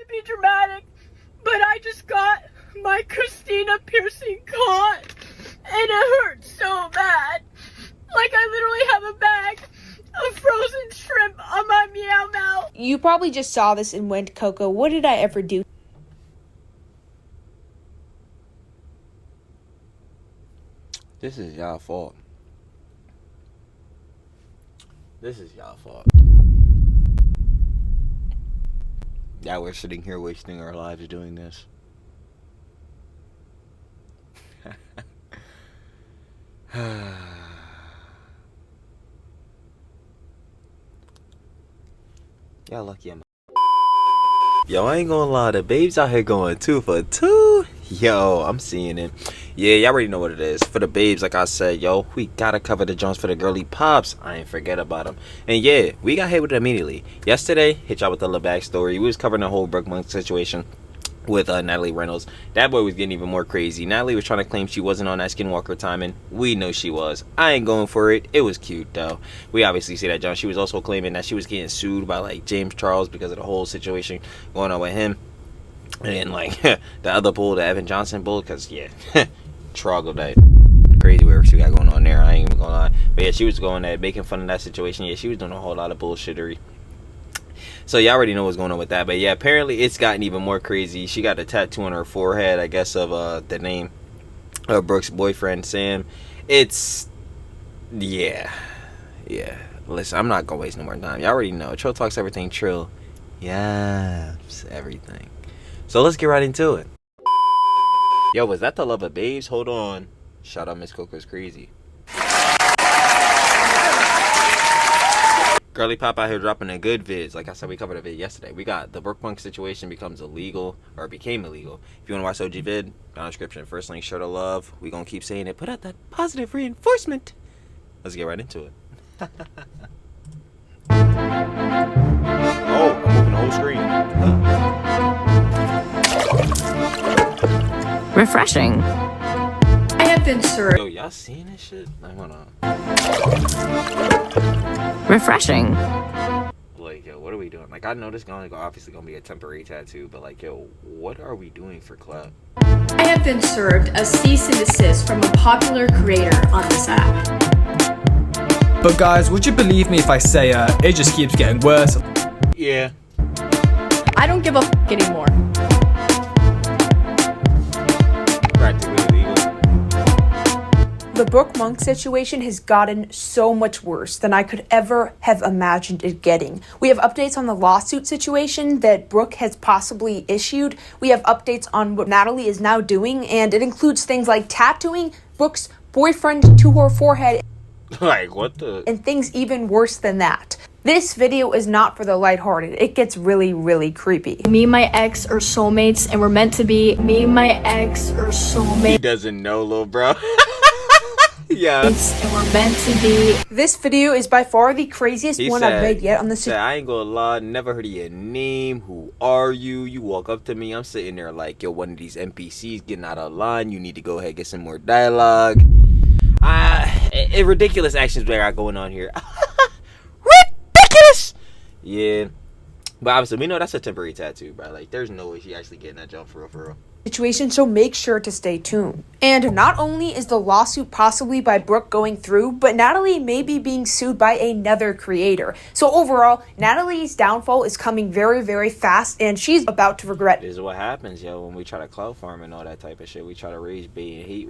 to be dramatic, but I just got my Christina piercing caught, and it hurts so bad. Like I literally have a bag of frozen shrimp on my meow mouth. You probably just saw this and went, Coco, what did I ever do? This is y'all fault. This is y'all fault. Yeah, we're sitting here wasting our lives doing this. Y'all lucky I'm. Yo, I ain't gonna lie, the babes out here going 2 for 2. Yo, I'm seeing it. Yeah, y'all already know what it is. For the babes, like I said, yo, we gotta cover the Jones for the girly pops. I ain't forget about them. And yeah, we got hit with it immediately. Yesterday, hit y'all with the little backstory. We was covering the whole Brooke Monk situation with Natalie Reynolds. That boy was getting even more crazy. Natalie was trying to claim she wasn't on that Skinwalker timing. We know she was. I ain't going for it. It was cute though. We obviously see that, John. She was also claiming that she was getting sued by like James Charles because of the whole situation going on with him. And like the other bull, the Evan Johnson bull, because yeah, Troggle that crazy work she got going on there. I ain't even gonna lie. But yeah, she was going at making fun of that situation. Yeah, she was doing a whole lot of bullshittery. So y'all already know what's going on with that. But yeah, apparently it's gotten even more crazy. She got a tattoo on her forehead, I guess, of the name of Brooke's boyfriend, Sam. It's, yeah. Listen, I'm not gonna waste no more time. Y'all already know. Trill talks everything Trill. Yes, everything. So let's get right into it. Yo, was that the love of babes? Hold on. Shout out Miss Coco's crazy. Girly pop out here dropping the good vids. Like I said, we covered a vid yesterday. We got the Brooke Monk situation became illegal. If you want to watch OG vid, down in the description. First link, show the love. We gonna keep saying it. Put out that positive reinforcement. Let's get right into it. Oh, I'm moving the whole screen. Refreshing. I have been served. Yo, y'all seeing this shit? Like, hold on. Refreshing. Like, yo, what are we doing? Like, I know this is obviously gonna be a temporary tattoo, but like, yo, what are we doing for clout? I have been served a cease and desist from a popular creator on this app. But guys, would you believe me if I say it just keeps getting worse? Yeah. I don't give a f anymore. Practically illegal. The Brooke Monk situation has gotten so much worse than I could ever have imagined it getting. We have updates on the lawsuit situation that Brooke has possibly issued. We have updates on what Natalie is now doing, and it includes things like tattooing Brooke's boyfriend to her forehead. Like, what the? And things even worse than that. This video is not for the lighthearted. It gets really, really creepy. Me and my ex are soulmates, and we're meant to be. Me and my ex are soulmates. He doesn't know, little bro. Yeah. And we're meant to be. This video is by far the craziest one I've made yet on the series. I ain't gonna lie, never heard of your name. Who are you? You walk up to me, I'm sitting there like, yo, one of these NPCs getting out of line. You need to go ahead and get some more dialogue. Ridiculous actions we got going on here. Ridiculous. Yeah, but obviously we know that's a temporary tattoo, bro. Like, there's no way she actually getting that jump for real. Situation, so make sure to stay tuned. And not only is the lawsuit possibly by Brooke going through, but Natalie may be being sued by another creator. So overall, Natalie's downfall is coming very, very fast, and she's about to regret it. This is what happens, yo, when we try to clout farm and all that type of shit. We try to raise bait and hate,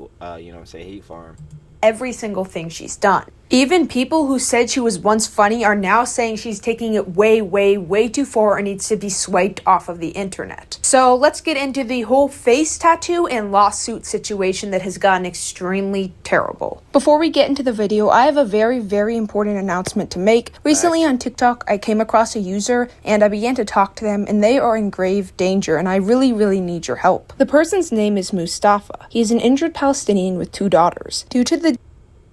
hate farm. Every single thing she's done. Even people who said she was once funny are now saying she's taking it way, way, way too far and needs to be swiped off of the internet. So let's get into the whole face tattoo and lawsuit situation that has gotten extremely terrible. Before we get into the video, I have a very, very important announcement to make. Recently on TikTok, I came across a user and I began to talk to them, and they are in grave danger, and I really, really need your help. The person's name is Mustafa. He is an injured Palestinian with 2 daughters. Due to the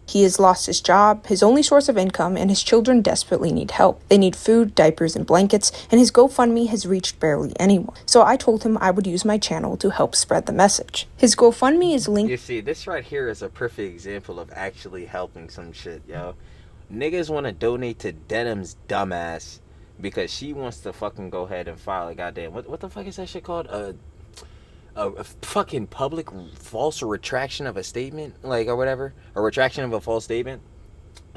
He has lost his job, his only source of income, and his children desperately need help. They need food, diapers, and blankets, and his GoFundMe has reached barely anyone. So I told him I would use my channel to help spread the message. His GoFundMe is linked. You see, this right here is a perfect example of actually helping some shit, yo. Niggas want to donate to Denim's dumbass because she wants to fucking go ahead and file a goddamn what the fuck is that shit called? A fucking public false retraction of a statement, like, or whatever, a retraction of a false statement.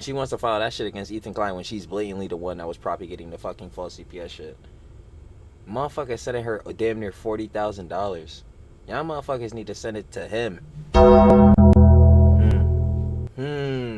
She wants to file that shit against Ethan Klein when she's blatantly the one that was propagating the fucking false CPS shit. Motherfucker sending her damn near $40,000. Y'all motherfuckers need to send it to him.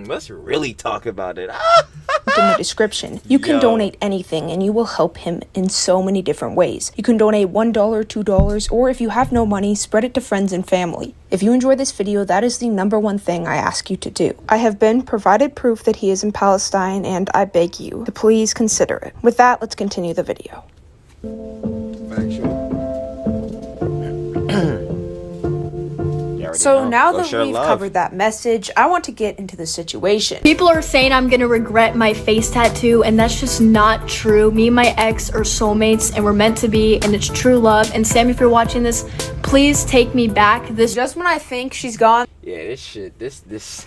Let's really talk about it. In the description. You can donate anything and you will help him in so many different ways. You can donate $1, $2, or if you have no money, spread it to friends and family. If you enjoyed this video, that is the #1 thing I ask you to do. I have been provided proof that he is in Palestine, and I beg you to please consider it. With that, let's continue the video. So now that we've covered that message, I want to get into the situation. People are saying I'm gonna regret my face tattoo, and that's just not true. Me and my ex are soulmates, and we're meant to be, and it's true love. And Sam, if you're watching this, please take me back. This just when I think she's gone. Yeah, this shit, this.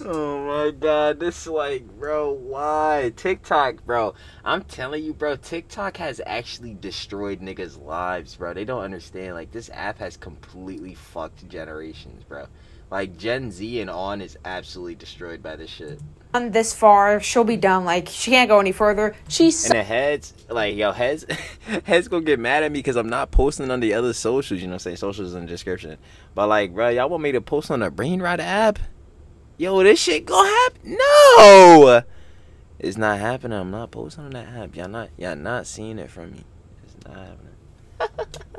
Oh my god, this, like, bro, why? TikTok, bro. I'm telling you, bro, TikTok has actually destroyed niggas' lives, bro. They don't understand. Like, this app has completely fucked generations, bro. Like, Gen Z and on is absolutely destroyed by this shit. On this far, she'll be done. Like, she can't go any further. She's and the heads, like, yo, heads gonna get mad at me because I'm not posting on the other socials, you know what I'm saying? Socials in the description. But, like, bro, y'all want me to post on the Brain Rot app? Yo, this shit gonna happen? No, it's not happening. I'm not posting on that app. Y'all not seeing it from me. It's not happening.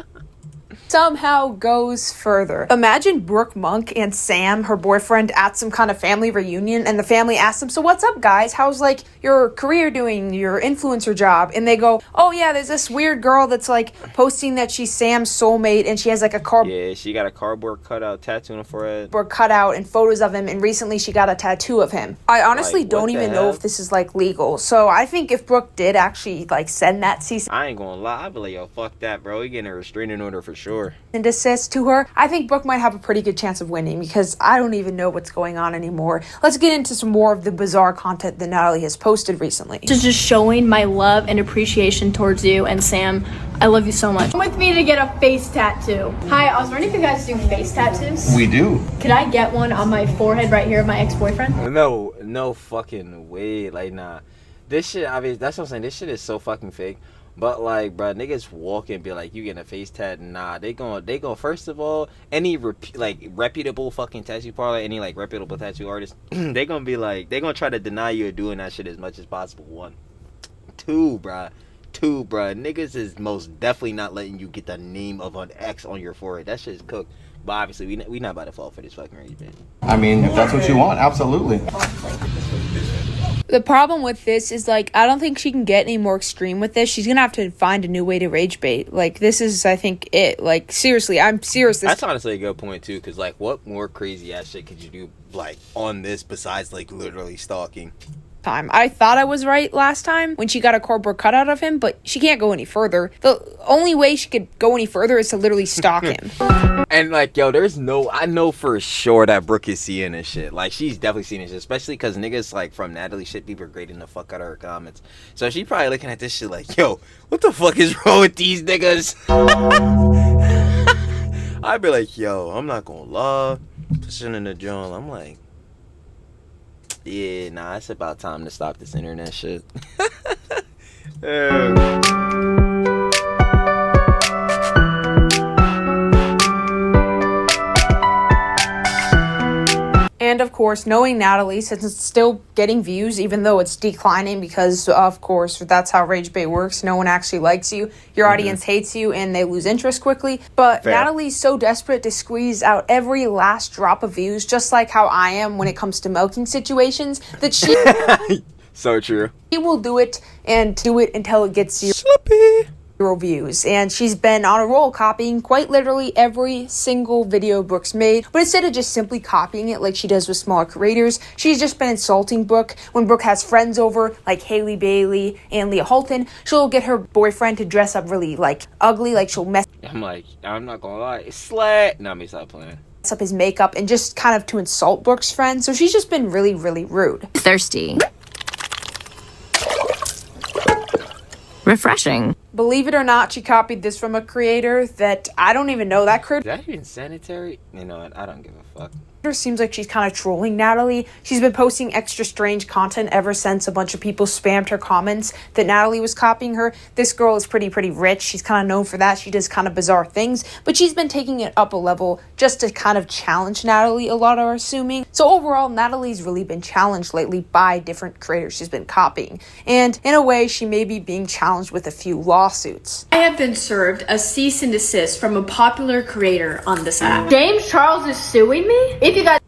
somehow goes further. Imagine Brooke Monk and Sam, her boyfriend, at some kind of family reunion, and the family asks them, so what's up, guys? How's, like, your career doing, your influencer job? And they go, oh, yeah, there's this weird girl that's, like, posting that she's Sam's soulmate, and she has, like, a cardboard... Yeah, she got a cardboard cutout tattoo on her forehead. ...cutout and photos of him, and recently she got a tattoo of him. I honestly like, don't even know if this is, like, legal. So I think if Brooke did actually, like, send that cease... I ain't gonna lie, I'd be like, yo, fuck that, bro. We getting a restraining order for sure. ...and desist to her, I think Brooke might have a pretty good chance of winning because I don't even know what's going on anymore. Let's get into some more of the bizarre content that Natalie has posted recently. This is just showing my love and appreciation towards you, and Sam, I love you so much. Come with me to get a face tattoo. Hi, I was wondering if you guys do face tattoos? We do. Could I get one on my forehead right here of my ex-boyfriend? No fucking way. Like, nah. This shit, obviously, that's what I'm saying. This shit is so fucking fake. But, like, bro, niggas walk and be like, you getting a face tat? Nah, they gon' first of all, any, reputable fucking tattoo parlor, any, like, reputable tattoo artist, they gonna be like, they gonna try to deny you of doing that shit as much as possible. One. Two, bruh, niggas is most definitely not letting you get the name of an ex on your forehead. That shit is cooked. But obviously, we not about to fall for this fucking rage, man. I mean, if that's what you want, absolutely. The problem with this is, like, I don't think she can get any more extreme with this. She's gonna have to find a new way to rage bait. Like, this is, I think, it. Like, seriously, I'm serious. That's honestly a good point, too, because, like, what more crazy-ass shit could you do, like, on this besides, like, literally stalking? Time. I thought I was right last time when she got a cardboard cutout of him, but she can't go any further. The only way she could go any further is to literally stalk him. And, like, yo, I know for sure that Brooke is seeing this shit. Like, she's definitely seeing this shit, especially because niggas, like, from Natalie shit, people are grading the fuck out of her comments. So she probably looking at this shit like, yo, what the fuck is wrong with these niggas? I'd be like, yo, I'm not gonna lie. Pushing in the joint, I'm like, yeah, nah, it's about time to stop this internet shit. And of course, knowing Natalie, since it's still getting views, even though it's declining because, of course, that's how rage bait works. No one actually likes you. Your audience hates you and they lose interest quickly. But Fair. Natalie's so desperate to squeeze out every last drop of views, just like how I am when it comes to milking situations, that she... So true. She will do it and do it until it gets zero views. And she's been on a roll copying quite literally every single video Brooke's made. But instead of just simply copying it like she does with smaller creators, she's just been insulting Brooke. When Brooke has friends over, like Haley Bailey and Leah Holton, she'll get her boyfriend to dress up really, like, ugly, like she'll mess... I'm like, I'm not gonna lie, it's slut. No, me stop playing. up his makeup and just kind of to insult Brooke's friend. So she's just been really, really rude. Thirsty. Refreshing. Believe it or not, she copied this from a creator that I don't even know that creator. Is that even sanitary? You know what? I don't give a fuck. Seems like she's kind of trolling Natalie. She's been posting extra strange content ever since a bunch of people spammed her comments that Natalie was copying her. This girl is pretty rich. She's kind of known for that. She does kind of bizarre things, but she's been taking it up a level just to kind of challenge Natalie, a lot are assuming. So overall, Natalie's really been challenged lately by different creators she's been copying. And in a way, she may be being challenged with a few lawsuits. I have been served a cease and desist from a popular creator on this app. James Charles is suing me? If you guys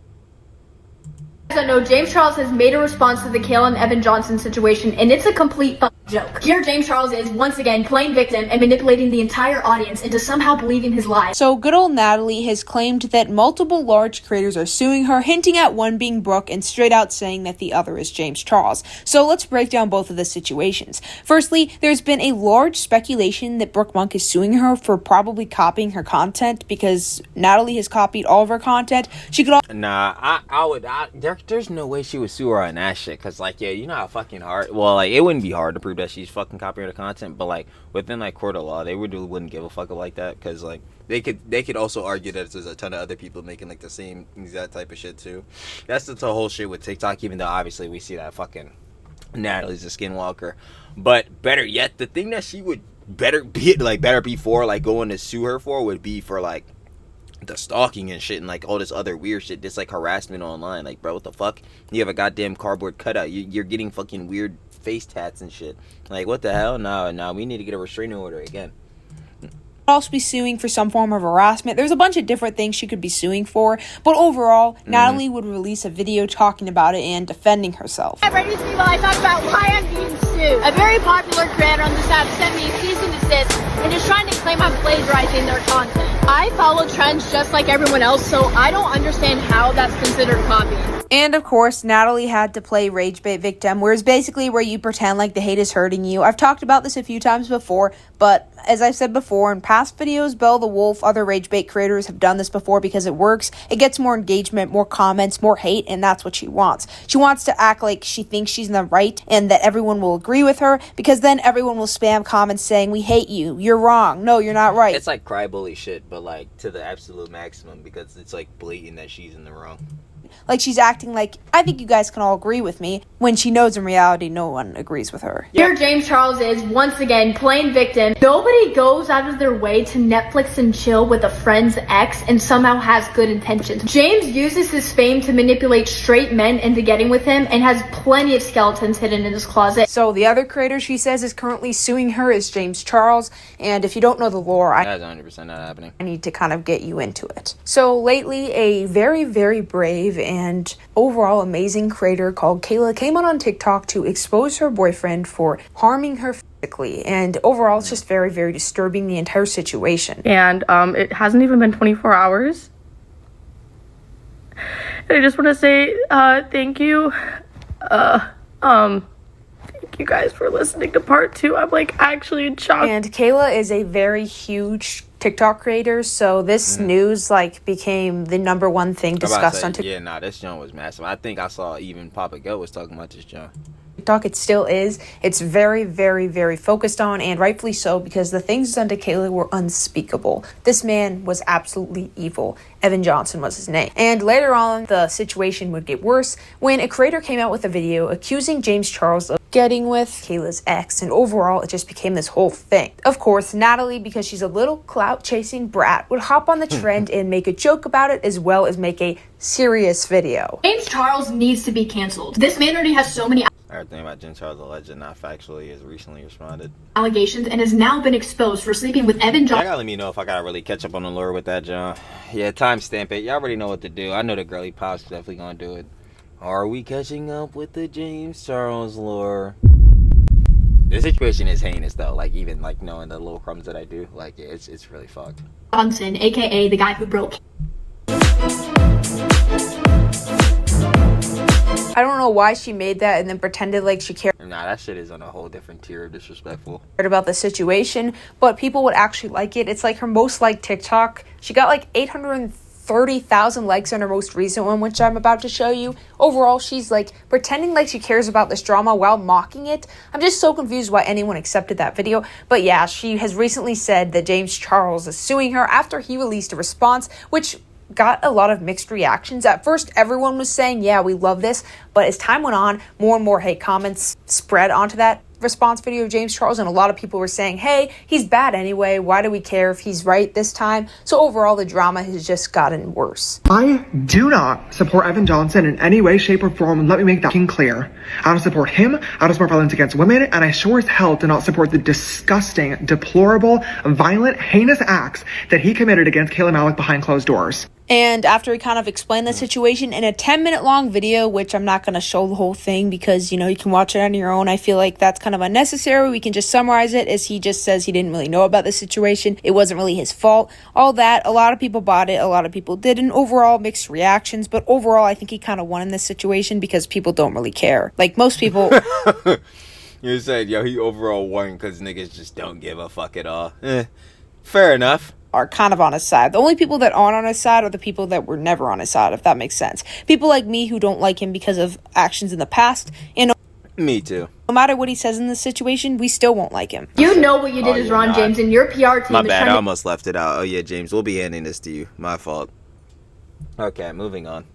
don't know, James Charles has made a response to the Kayla and Evan Johnson situation, and it's a complete joke. Here, James Charles is once again playing victim and manipulating the entire audience into somehow believing his lies. So good old Natalie has claimed that multiple large creators are suing her, hinting at one being Brooke and straight out saying that the other is James Charles. So let's break down both of the situations. Firstly, there's been a large speculation that Brooke Monk is suing her for probably copying her content because Natalie has copied all of her content. She could also There's no way she would sue her on that shit. Cause like, yeah, you know how fucking hard. Well, like it wouldn't be hard to prove that she's fucking copying her content, but like within like court of law, they wouldn't give a fuck like that. Cause like they could also argue that there's a ton of other people making like the same exact type of shit too. That's the whole shit with TikTok. Even though obviously we see that fucking Natalie's a skinwalker, but better yet, the thing that she would better be for like going to sue her for would be for like the stalking and shit and like all this other weird shit, just like harassment online. Like, bro, what the fuck? You have a goddamn cardboard cutout. You're getting fucking weird face tats and shit. Like, what the hell? No, we need to get a restraining order again. also be suing for some form of harassment. There's a bunch of different things she could be suing for, but overall, Natalie would release a video talking about it and defending herself. Get ready with me while I talk about why I'm being sued. A very popular creator on this app sent me a cease and desist and is trying to claim I'm plagiarizing their content. I follow trends just like everyone else, so I don't understand how that's considered copying. And of course, Natalie had to play Rage Bait Victim, where it's basically where you pretend like the hate is hurting you. I've talked about this a few times before, but as I've said before in past videos, Belle the Wolf, other Rage Bait creators have done this before because it works. It gets more engagement, more comments, more hate, and that's what she wants. She wants to act like she thinks she's in the right and that everyone will agree with her, because then everyone will spam comments saying, we hate you, you're wrong, no, you're not right. It's like cry bully shit, but like to the absolute maximum, because it's like blatant that she's in the wrong. Like she's acting like, I think you guys can all agree with me, when she knows in reality no one agrees with her. Here James Charles is, once again, playing victim. Nobody goes out of their way to Netflix and chill with a friend's ex and somehow has good intentions. James uses his fame to manipulate straight men into getting with him and has plenty of skeletons hidden in his closet. So the other creator she says is currently suing her is James Charles, and if you don't know the lore, That's 100% not happening. I need to kind of get you into it. So lately, a very, very brave and overall amazing creator called Kayla came on TikTok to expose her boyfriend for harming her physically, and overall it's just very, very disturbing, the entire situation. And it hasn't even been 24 hours. And I just want to say thank you. Thank you guys for listening to part 2. I'm like actually in shock. And Kayla is a very huge TikTok creator, so this news like became the number one thing discussed on TikTok. Yeah, nah, this joint was massive. I think I saw even Papa Go was talking about this joint. TikTok, it still is. It's very, very, very focused on, and rightfully so, because the things done to Kayla were unspeakable. This man was absolutely evil. Evan Johnson was his name. And later on, the situation would get worse when a creator came out with a video accusing James Charles of getting with Kayla's ex, and overall it just became this whole thing. Of course, Natalie, because she's a little clout-chasing brat, would hop on the trend and make a joke about it, as well as make a serious video. James Charles needs to be canceled. This man already has so many Everything about James Charles, alleged, not factually, has recently responded. allegations and has now been exposed for sleeping with Evan I Johnson. gotta let me know if I gotta really catch up on the lure with that, John. Yeah, timestamp it. Y'all already know what to do. I know the girly pop's definitely gonna do it. Are we catching up with the James Charles lore? The situation is heinous though. Like even like knowing the little crumbs that I do, like yeah, it's really fucked. Johnson, aka the guy who broke. I don't know why she made that and then pretended like she cared Nah, that shit is on a whole different tier of disrespectful. about the situation, but people would actually like it. It's like her most liked TikTok. She got like 830 30,000 likes on her most recent one, which I'm about to show you. Overall, she's like pretending like she cares about this drama while mocking it. I'm just so confused why anyone accepted that video. But yeah, she has recently said that James Charles is suing her after he released a response, which got a lot of mixed reactions. At first, everyone was saying, yeah, we love this. But as time went on, more and more hate comments spread onto that response video of James Charles, and a lot of people were saying, hey, he's bad anyway, why do we care if he's right this time? So overall, the drama has just gotten worse. I do not support Evan Johnson in any way, shape, or form, and let me make that clear. I don't support him, I don't support violence against women, and I sure as hell do not support the disgusting, deplorable, violent, heinous acts that he committed against Kayla Malik behind closed doors. And after he kind of explained the situation in a 10-minute long video, which I'm not going to show the whole thing because, you know, you can watch it on your own. I feel like that's kind of unnecessary. We can just summarize it as he just says he didn't really know about the situation. It wasn't really his fault. All that, a lot of people bought it. A lot of people didn't. Overall, mixed reactions. But overall, I think he kind of won in this situation because people don't really care. Like, most people... You said, yo, he overall won because niggas just don't give a fuck at all. Fair enough. Are kind of on his side. The only people that aren't on his side are the people that were never on his side, if that makes sense. People like me who don't like him because of actions in the past, and me too. No matter what he says in this situation, we still won't like him. You know what you did is wrong, James, and your PR team My is bad, trying I to almost left it out. Oh yeah, James, we'll be handing this to you. My fault. Okay, moving on.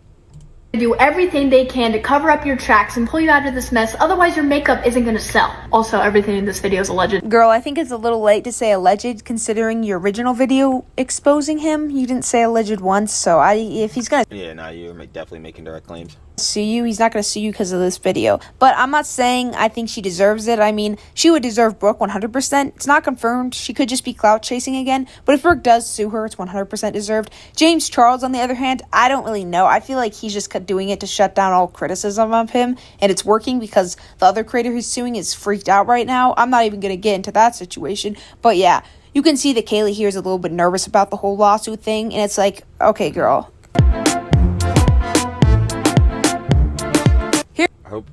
do everything they can to cover up your tracks and pull you out of this mess, otherwise your makeup isn't gonna sell. Also, everything in this video is alleged. Girl, I think it's a little late to say alleged considering your original video exposing him. You didn't say alleged once, so if he's gonna... Yeah, nah, you're definitely making direct claims. Sue you, he's not going to sue you because of this video. But I'm not saying I think she deserves it. I mean, she would deserve Brooke 100%. It's not confirmed. She could just be clout chasing again. But if Brooke does sue her, it's 100% deserved. James Charles, on the other hand, I don't really know. I feel like he's just doing it to shut down all criticism of him. And it's working because the other creator who's suing is freaked out right now. I'm not even going to get into that situation. But yeah, you can see that Kaylee here is a little bit nervous about the whole lawsuit thing. And it's like, okay, girl.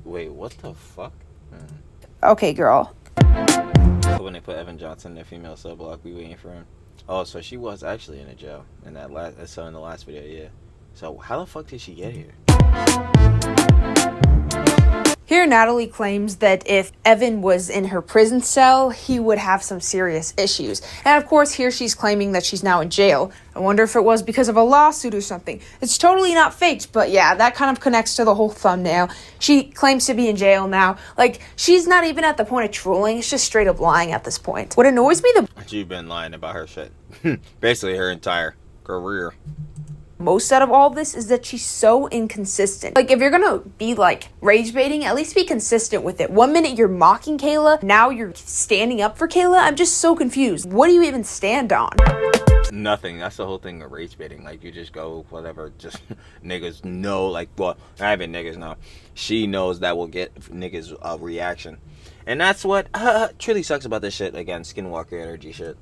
Wait, what the fuck? Okay, girl. So when they put Evan Johnson in the female cell block, we waiting for him. Oh, so she was actually in a jail in that in the last video, yeah. So how the fuck did she get here? Here, Natalie claims that if Evan was in her prison cell, he would have some serious issues. And of course, here she's claiming that she's now in jail. I wonder if it was because of a lawsuit or something. It's totally not faked, but yeah, that kind of connects to the whole thumbnail. She claims to be in jail now. Like, she's not even at the point of trolling. It's just straight up lying at this point. What annoys me the... You've been lying about her shit. Basically her entire career. Most out of all this is that she's so inconsistent. Like, if you're gonna be like rage baiting, at least be consistent with it. 1 minute you're mocking Kayla, now you're standing up for Kayla. I'm just so confused. What do you even stand on? Nothing. That's the whole thing of rage baiting. Like, you just go whatever. Just niggas know. Like, well, I haven't niggas know. She knows that will get niggas a reaction, and that's what truly sucks about this shit. Again, skinwalker energy shit.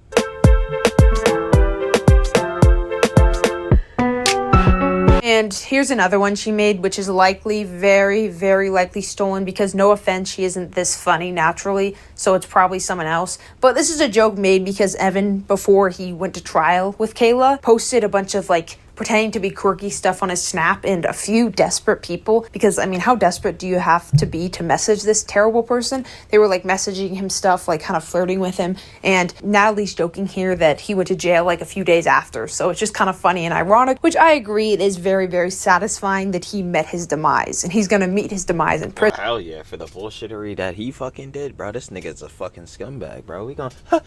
And here's another one she made, which is likely, very, very likely stolen because, no offense, she isn't this funny naturally, so it's probably someone else. But this is a joke made because Evan, before he went to trial with Kayla, posted a bunch of, like, pretending to be quirky stuff on his Snap, and a few desperate people, because, I mean, how desperate do you have to be to message this terrible person? They were, like, messaging him stuff, like, kind of flirting with him, and Natalie's joking here that he went to jail, like, a few days after, so it's just kind of funny and ironic, which I agree, it is very, very satisfying that he met his demise, and he's gonna meet his demise in prison. Hell yeah, for the bullshittery that he fucking did, bro. This nigga's a fucking scumbag, bro. We gonna get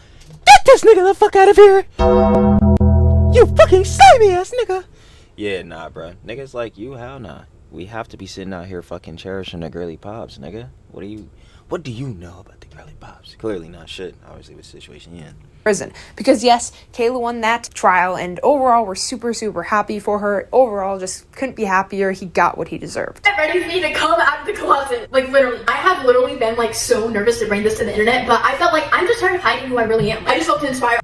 this nigga the fuck out of here. You fucking slimy ass nigga. Yeah, nah, bro. Niggas like you, hell nah. We have to be sitting out here fucking cherishing the girly pops, nigga. What do you know about the girly pops? Clearly not shit, obviously, with the situation you're in. Prison. Because yes, Kayla won that trial, and overall we're super, super happy for her. Overall, just couldn't be happier. He got what he deserved. I'm ready for me to come out of the closet. Like, literally. I have literally been, like, so nervous to bring this to the internet, but I felt like I'm just tired of hiding who I really am. I just hope to inspire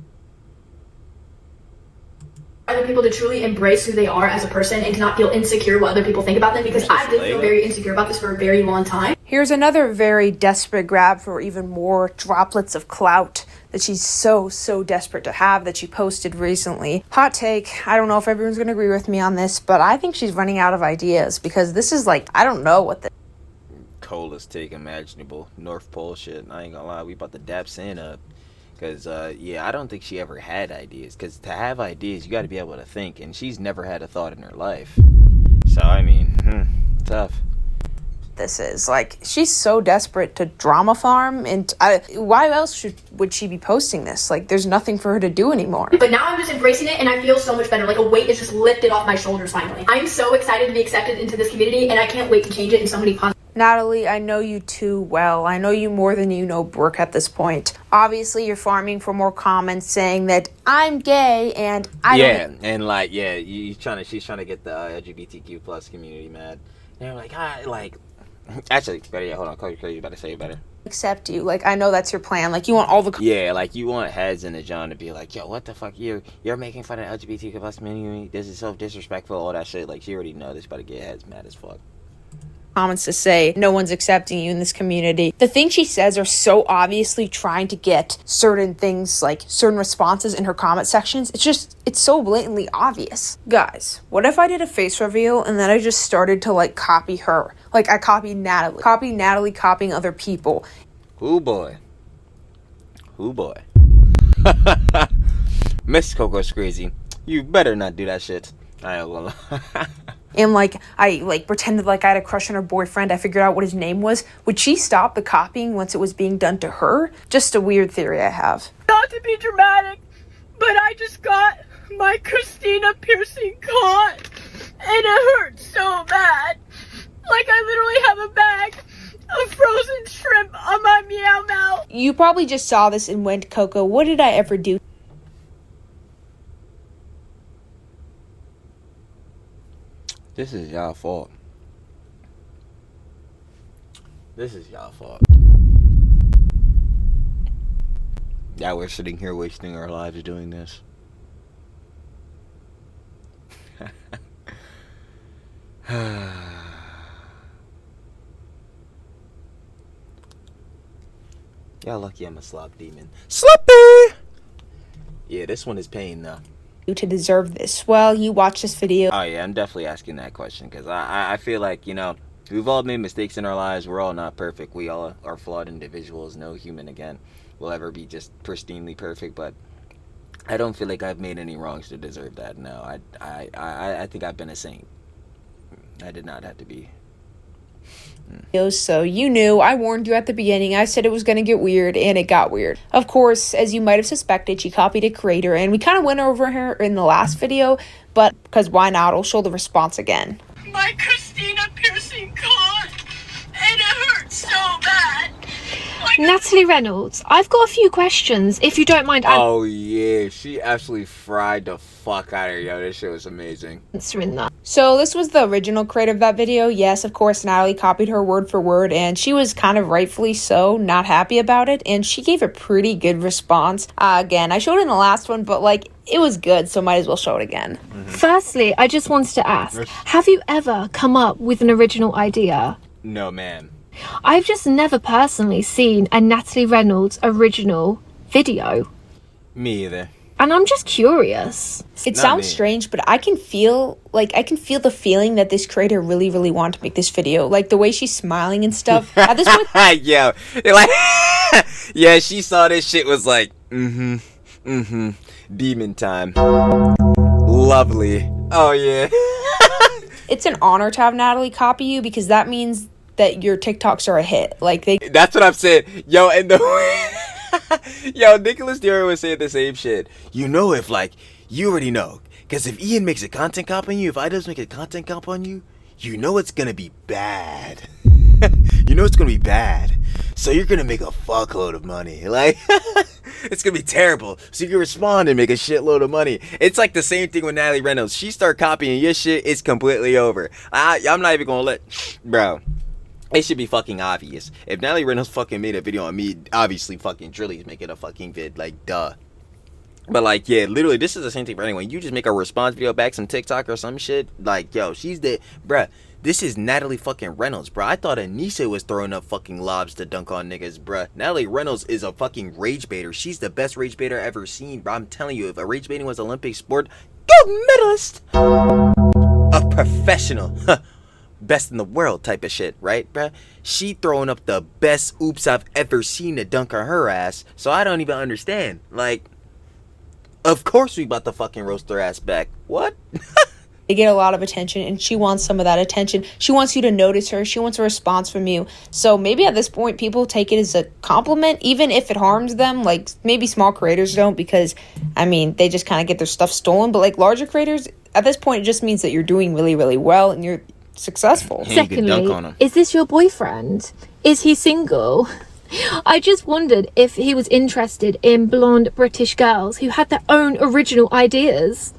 other people to truly embrace who they are as a person and to not feel insecure what other people think about them, because I did feel very insecure about this for a very long time. Here's another very desperate grab for even more droplets of clout. that she's so desperate to have that she posted recently. Hot take, I don't know if everyone's gonna agree with me on this, but I think she's running out of ideas because this is like, I don't know what the Coldest take imaginable. North Pole shit. I ain't gonna lie, we about to dap Santa up. Because, yeah, I don't think she ever had ideas. Because to have ideas, you gotta be able to think. And she's never had a thought in her life. So, I mean, tough. this is. Like, she's so desperate to drama farm, and why else would she be posting this? Like, there's nothing for her to do anymore. But now I'm just embracing it, and I feel so much better. Like, a weight is just lifted off my shoulders finally. I'm so excited to be accepted into this community, and I can't wait to change it in so many positive. Natalie, I know you too well. I know you more than you know Brooke at this point. Obviously, you're farming for more comments saying that I'm gay and I don't... and like, yeah, she's trying to get the LGBTQ plus community mad. And they're like, actually, better yet, hold on, Cody, you better say it better. Accept you. Like, I know that's your plan. Like, you want all the... Yeah, like, you want Heads and the John to be like, yo, what the fuck, you're making fun of LGBTQ plus community, this is so disrespectful, all that shit. Like, she already know this about to get Heads mad as fuck. Comments to say no one's accepting you in this community. The things she says are so obviously trying to get certain things, like certain responses in her comment sections. It's so blatantly obvious. Guys, what if I did a face reveal and then I just started to like copy her? Like I copied Natalie copying other people. Ooh boy. Miss Coco's crazy. You better not do that shit. I ain't gonna lie. And like I like pretended like I had a crush on her boyfriend. I figured out what his name was. Would she stop the copying once it was being done to her? Just a weird theory I have. Not to be dramatic, but I just got my Christina piercing caught, and it hurts so bad. Like I literally have a bag of frozen shrimp on my meow mouth. You probably just saw this and went, Coco, what did I ever do? This is y'all fault. Yeah, we're sitting here wasting our lives doing this. Y'all lucky I'm a slop demon. Sloppy! Yeah, this one is pain though. To deserve this? Well, you watch this video. Oh yeah, I'm definitely asking that question because I feel like, you know, we've all made mistakes in our lives. We're all not perfect. We all are flawed individuals. No human, again, will ever be just pristinely perfect, but I don't feel like I've made any wrongs to deserve that. No, I think I've been a saint. I did not have to be. So you knew, I warned you at the beginning. I said it was going to get weird, and it got weird. Of course, as you might have suspected, she copied a creator, and we kind of went over her in the last video, but because why not? I'll show the response again. My Christina piercing caught, and it hurts so bad. Like Natalie Reynolds, I've got a few questions, if you don't mind Oh yeah, she absolutely fried the fuck out of her. Yo, this shit was amazing. answering that. So this was the original creator of that video. Yes, of course, Natalie copied her word for word, and she was kind of rightfully so not happy about it, and she gave a pretty good response. Again, I showed it in the last one, but like, it was good, so might as well show it again. Firstly, I just wanted to ask, have you ever come up with an original idea? No, ma'am. I've just never personally seen a Natalie Reynolds original video, Me either. and I'm just curious. It Not sounds me. strange, but I can feel the feeling that this creator really wanted to make this video. Like the way she's smiling and stuff. At this point, Yo, like, yeah, she saw this shit, was like, demon time. Lovely. Oh yeah. it's an honor to have Natalie copy you because that means that your TikToks are a hit. Like That's what I'm saying. Yo, and the yo, Nicholas Dior was saying the same shit. You know, if like, you already know. Because if Ian makes a content comp on you, if Idols make a content comp on you, you know it's gonna be bad. You know it's gonna be bad. So you're gonna make a fuckload of money. Like, it's gonna be terrible. So you can respond and make a shitload of money. It's like the same thing with Natalie Reynolds. She start copying your shit, it's completely over. I'm not even gonna let... Bro. It should be fucking obvious. If Natalie Reynolds fucking made a video on me, obviously fucking Trilly's making a fucking vid. Like, duh. But like, yeah, literally, this is the same thing for anyone. You just make a response video back, some TikTok or some shit. Like, yo, she's the... Bruh, This is Natalie fucking Reynolds, bro. I thought Anissa was throwing up fucking lobs to dunk on niggas, bro. Natalie Reynolds is a fucking rage baiter. She's the best rage baiter I've ever seen, bro. I'm telling you, if a rage baiting was Olympic sport, gold medalist. A professional. Best in the world type of shit, right, bruh? She throwing up the best oops I've ever seen to dunk on her ass, so I don't even understand. Like, of course we about to fucking roast her ass back. What? They get a lot of attention, and she wants some of that attention. She wants you to notice her. She wants a response from you. So maybe at this point, people take it as a compliment, even if it harms them. Like, maybe small creators don't, because, I mean, they just kind of get their stuff stolen. But, like, larger creators, at this point, it just means that you're doing really, really well, and you're successful. Secondly, is this your boyfriend? Is he single? I just wondered if he was interested in blonde British girls who had their own original ideas.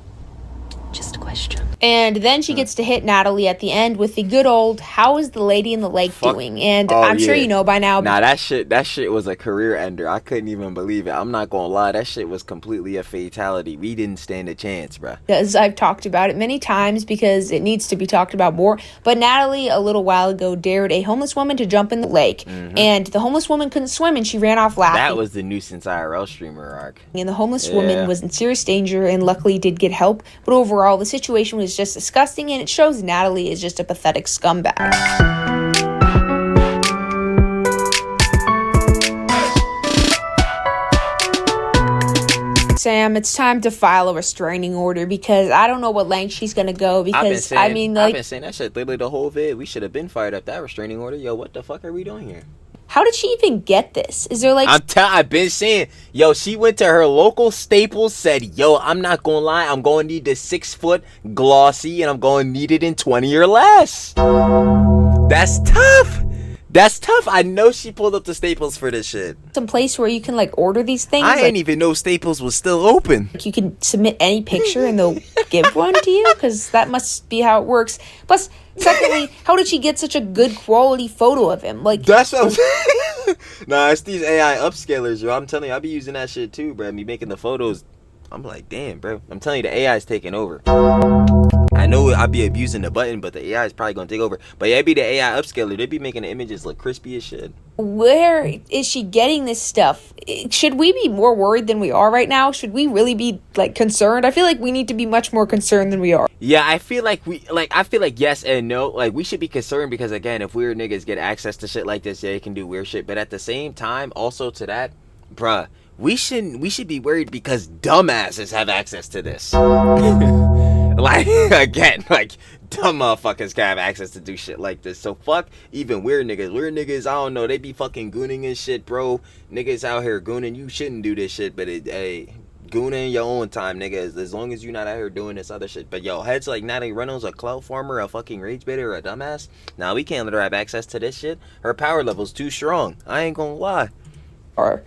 Just a question. And then she gets to hit Natalie at the end with the good old, how is the lady in the lake doing? And I'm sure you know by now. Nah, that shit was a career ender. I couldn't even believe it. I'm not gonna lie, that shit was completely a fatality. We didn't stand a chance, bruh. Because I've talked about it many times because it needs to be talked about more. But Natalie, a little while ago, dared a homeless woman to jump in the lake. And the homeless woman couldn't swim and she ran off laughing. That was the nuisance IRL streamer arc. And the homeless woman was in serious danger and luckily did get help. But overall, the situation was just disgusting, and it shows Natalie is just a pathetic scumbag. Sam, it's time to file a restraining order because I don't know what length she's gonna go because I've been saying that shit literally the whole vid. We should have been fired up that restraining order. Yo, what the fuck are we doing here? How did she even get this? Is there like... I've been saying, yo, she went to her local Staples, said, yo, I'm not gonna lie, I'm gonna need the 6-foot glossy and I'm gonna need it in 20 or less. That's tough. That's tough. I know she pulled up to Staples for this shit. Some place where you can like order these things. I didn't even know Staples was still open. You can submit any picture and they'll give one to you because that must be how it works. Plus, secondly, how did she get such a good quality photo of him? Like, that's what I'm saying. Nah, it's these AI upscalers, yo. I'm telling you, I be using that shit too, bro. Me making the photos. I'm like, damn, bro. I'm telling you, the AI is taking over. I know I be abusing the button, but the AI is probably gonna take over. But yeah, it be the AI upscaler. They be making the images look crispy as shit. Where is she getting this stuff? Should we be more worried than we are right now? Should we really be like concerned? I feel like we need to be much more concerned than we are. Yeah, I feel like yes and no. Like, we should be concerned because, again, if weird niggas get access to shit like this, yeah, they can do weird shit. But at the same time, also to that, bruh, we should be worried because dumbasses have access to this. Like, again, like, dumb motherfuckers can have access to do shit like this. So fuck even weird niggas. Weird niggas, I don't know, they be fucking gooning and shit, bro. Niggas out here gooning. You shouldn't do this shit, but hey, gooning your own time, niggas, as long as you're not out here doing this other shit. But yo, heads like Natalie Reynolds, a clout farmer, a fucking rage baiter, or a dumbass, nah, we can't let her have access to this shit. Her power level's too strong. I ain't gonna lie.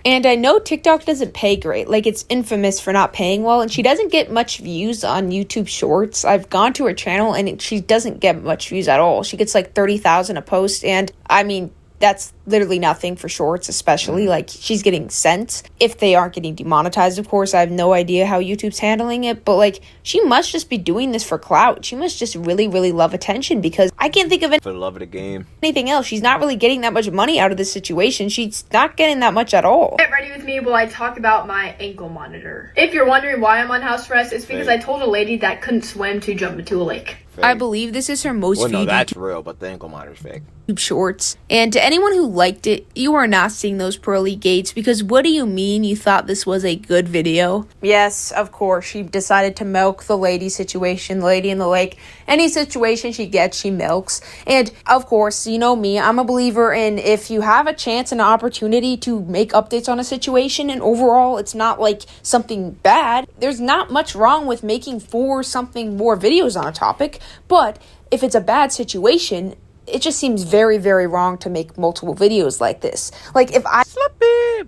And I know TikTok doesn't pay great. Like, it's infamous for not paying well, and she doesn't get much views on YouTube Shorts. I've gone to her channel, and she doesn't get much views at all. She gets like 30,000 a post, and I mean, that's literally nothing for Shorts, especially. Like, she's getting cents. If they aren't getting demonetized, of course, I have no idea how YouTube's handling it, but like, she must just be doing this for clout. She must just really, really love attention because I can't think of for the love of the game. Anything else. She's not really getting that much money out of this situation. She's not getting that much at all. Get ready with me while I talk about my ankle monitor. If you're wondering why I'm on house arrest, it's because I told a lady that couldn't swim to jump into a lake. Fake. I believe this is her most well, no, viewed that's real, but the ankle monitor's fake. Shorts. And to anyone who liked it, you are not seeing those pearly gates because what do you mean you thought this was a good video? Yes, of course, she decided to milk the lady situation, lady in the lake. Any situation she gets, she milks. And of course, you know me, I'm a believer in if you have a chance and an opportunity to make updates on a situation and overall it's not like something bad, there's not much wrong with making 4 something more videos on a topic. But if it's a bad situation, it just seems very, very wrong to make multiple videos like this. Like, if I...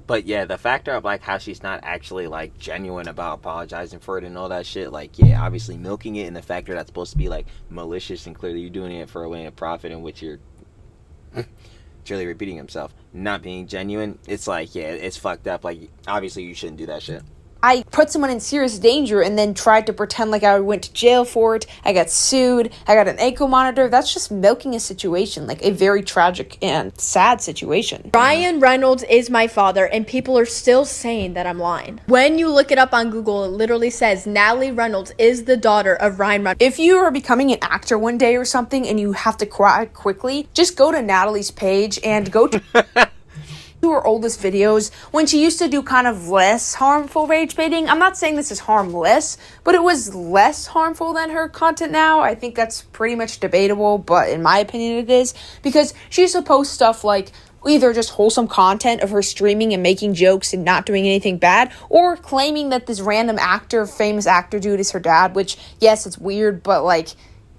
But yeah, the factor of like how she's not actually like genuine about apologizing for it and all that shit, like, yeah, obviously milking it, and the factor that's supposed to be like malicious and clearly you're doing it for a way of profit in which you're truly repeating himself, not being genuine, it's like, yeah, it's fucked up. Like, obviously you shouldn't do that shit. I put someone in serious danger and then tried to pretend like I went to jail for it. I got sued. I got an ankle monitor. That's just milking a situation, like a very tragic and sad situation. Ryan Reynolds is my father, and people are still saying that I'm lying. When you look it up on Google, it literally says Natalie Reynolds is the daughter of Ryan Reynolds. If you are becoming an actor one day or something and you have to cry quickly, just go to Natalie's page and go to her oldest videos when she used to do kind of less harmful rage baiting. I'm not saying this is harmless, but it was less harmful than her content now. I think that's pretty much debatable, but in my opinion it is, because she used to post stuff like either just wholesome content of her streaming and making jokes and not doing anything bad, or claiming that this random actor, famous actor dude is her dad, which, yes, it's weird, but like,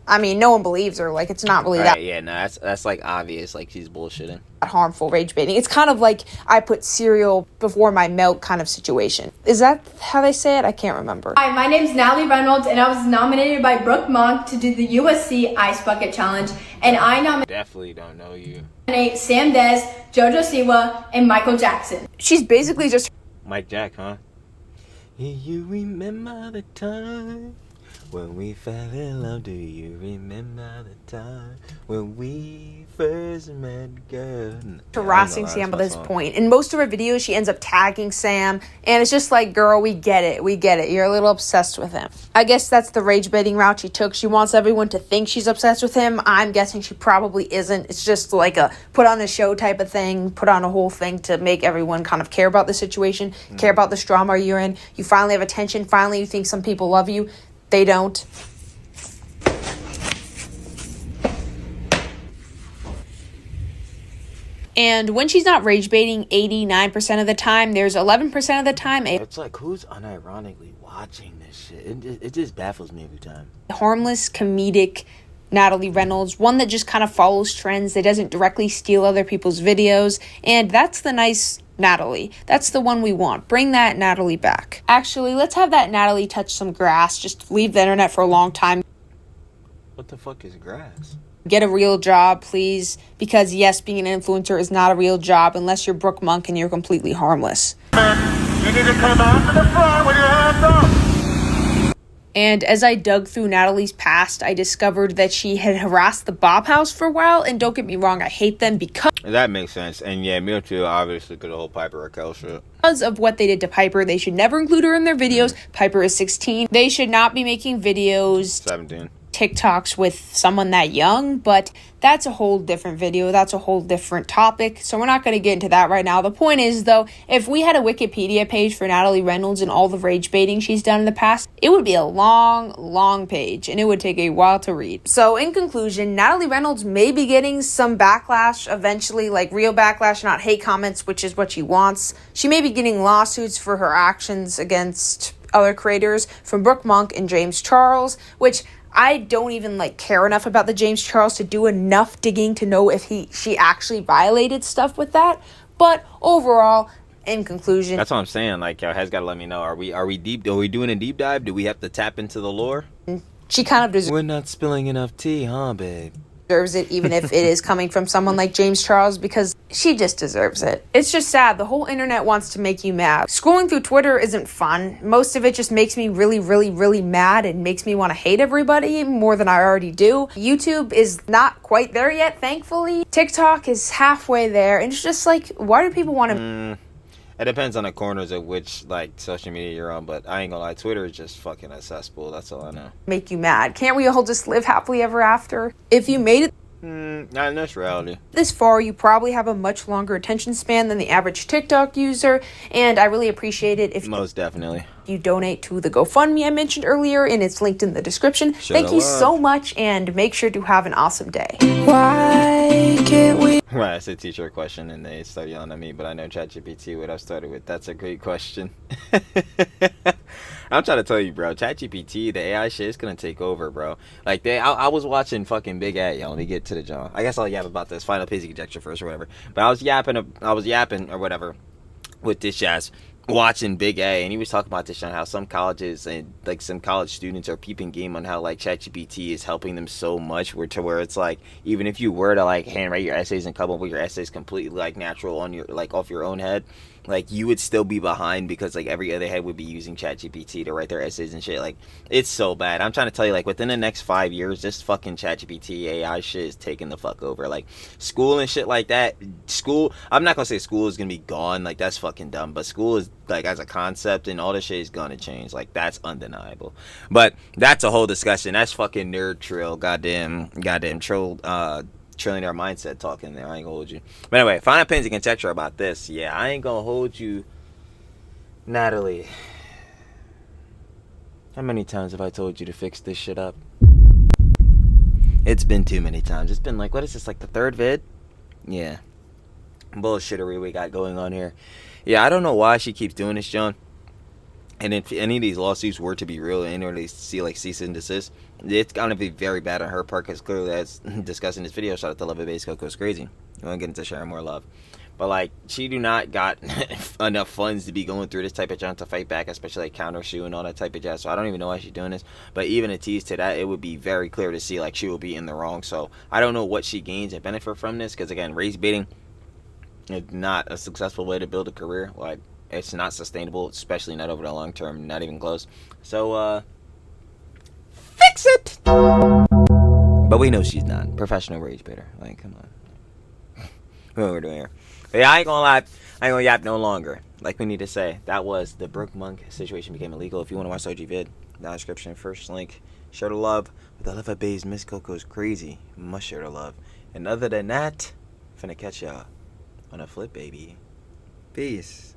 I mean, no one believes her. Like, it's not really that. Yeah, no, that's like obvious. Like, she's bullshitting. Harmful rage baiting. It's kind of like I put cereal before my milk kind of situation. Is that how they say it? I can't remember. Hi, my name's Natalie Reynolds, and I was nominated by Brooke to do the USC Ice Bucket Challenge, and I Definitely don't know you. nominate Sam Des, JoJo Siwa, and Michael Jackson. She's basically just Mike Jack, huh? You remember the time when we fell in love? Do you remember the time when we first met, girl? harassing Sam at this point. In most of her videos, she ends up tagging Sam, and it's just like, girl, we get it. You're a little obsessed with him. I guess that's the rage baiting route she took. She wants everyone to think she's obsessed with him. I'm guessing she probably isn't. It's just like a put on a show type of thing, put on a whole thing to make everyone kind of care about the situation, care about this drama you're in. You finally have attention. Finally, you think some people love you. They don't. And when she's not rage baiting 89% of the time, there's 11% of the time It's like, who's unironically watching this shit? It just baffles me every time. harmless, comedic Natalie Reynolds, one that just kind of follows trends, that doesn't directly steal other people's videos, and that's the nice Natalie. That's the one we want. Bring that Natalie back. Actually, let's have that Natalie touch some grass. Just leave the internet for a long time. What the fuck is grass? Get a real job, please. Because yes, being an influencer is not a real job unless you're Brooke Monk and you're completely harmless. You need to come out to the front with your hands up. And as I dug through Natalie's past, I discovered that she had harassed the Bob House for a while. And don't get me wrong, I hate them because That makes sense. And yeah, me too, obviously, because the whole Piper Raquel shit. of what they did to Piper. They should never include her in their videos. Piper is 16. They should not be making videos, 17. TikToks with someone that young, but that's a whole different video. That's a whole different topic. So we're not going to get into that right now. The point is, though, if we had a Wikipedia page for Natalie Reynolds and all the rage baiting she's done in the past, it would be a long, long page, and it would take a while to read. So in conclusion, Natalie Reynolds may be getting some backlash eventually, like real backlash, not hate comments, which is what she wants. She may be getting lawsuits for her actions against other creators from Brooke Monk and James Charles, which I don't even care enough about the James Charles to do enough digging to know if she actually violated stuff with that. But overall, in conclusion, that's what I'm saying. Like, y'all has got to let me know. Are we doing a deep dive? Do we have to tap into the lore? She kind of deserves. We're not spilling enough tea, huh, babe? Deserves it, even if it is coming from someone like James Charles, because she just deserves it. It's just sad. The whole internet wants to make you mad. Scrolling through Twitter isn't fun. Most of it just makes me really, really, really mad and makes me want to hate everybody more than I already do. YouTube is not quite there yet, thankfully. TikTok is halfway there, and it's just like, why do people want to... It depends on the corners of which social media you're on, but I ain't gonna lie, Twitter is just fucking a cesspool. That's all I know. Make you mad. Can't we all just live happily ever after? If you made it not in this reality. this far, you probably have a much longer attention span than the average TikTok user, and I really appreciate it if most definitely you donate to the GoFundMe I mentioned earlier, and it's linked in the description. Thank you so much, and make sure to have an awesome day. Why can't we? Right, it's a teacher question, and they start yelling at me, but I know ChatGPT would have started with, that's a great question. I'm trying to tell you, bro, ChatGPT, the AI shit is gonna take over, bro. I was watching fucking Big A. Let me get to the John. I guess I'll yap about this final basic conjecture first or whatever. But I was yapping or whatever with this ass watching Big A, and he was talking about this on how some colleges and some college students are peeping game on how ChatGPT is helping them so much where it's even if you were to handwrite your essays and come up with your essays completely natural on your off your own head, like you would still be behind because like every other head would be using ChatGPT to write their essays and shit. Like it's so bad. I'm trying to tell you, like within the next 5 years, this fucking ChatGPT AI shit is taking the fuck over. Like school and shit like that. School, I'm not gonna say school is gonna be gone. Like that's fucking dumb. But school is like as a concept and all this shit is gonna change. Like that's undeniable. But that's a whole discussion. That's fucking nerd trill. Goddamn troll. Trillionaire mindset talking there. I ain't gonna hold you. But anyway, final opinions and conjecture about this. Yeah, I ain't gonna hold you, Natalie. How many times have I told you to fix this shit up? It's been too many times. It's been like, what is this, like the third vid? Yeah. Bullshittery we got going on here. Yeah, I don't know why she keeps doing this, John. And if any of these lawsuits were to be real and or they see like cease and desist, it's gonna be very bad on her part because clearly, as discussed in this video, shout out to Love It Base goes crazy. We want to get into sharing more love, but like she do not got enough funds to be going through this type of junk to fight back, especially like counter sue and all that type of jazz. So I don't even know why she's doing this. But even a tease to that, it would be very clear to see like she will be in the wrong. So I don't know what she gains and benefit from this because again, race baiting is not a successful way to build a career. Like it's not sustainable, especially not over the long term, not even close. So fix it. But we know she's not professional rage baiter. Like come on. What we're doing here. But yeah, I ain't gonna lie, I ain't gonna yap no longer. Like we need to say, that was the Brooke Monk situation became illegal. If you want to watch the OG vid, down in the description, first link. Share the love. But the Love at Bay's Miss Coco's crazy. Must share the love. And other than that, finna catch y'all on a flip, baby. Peace.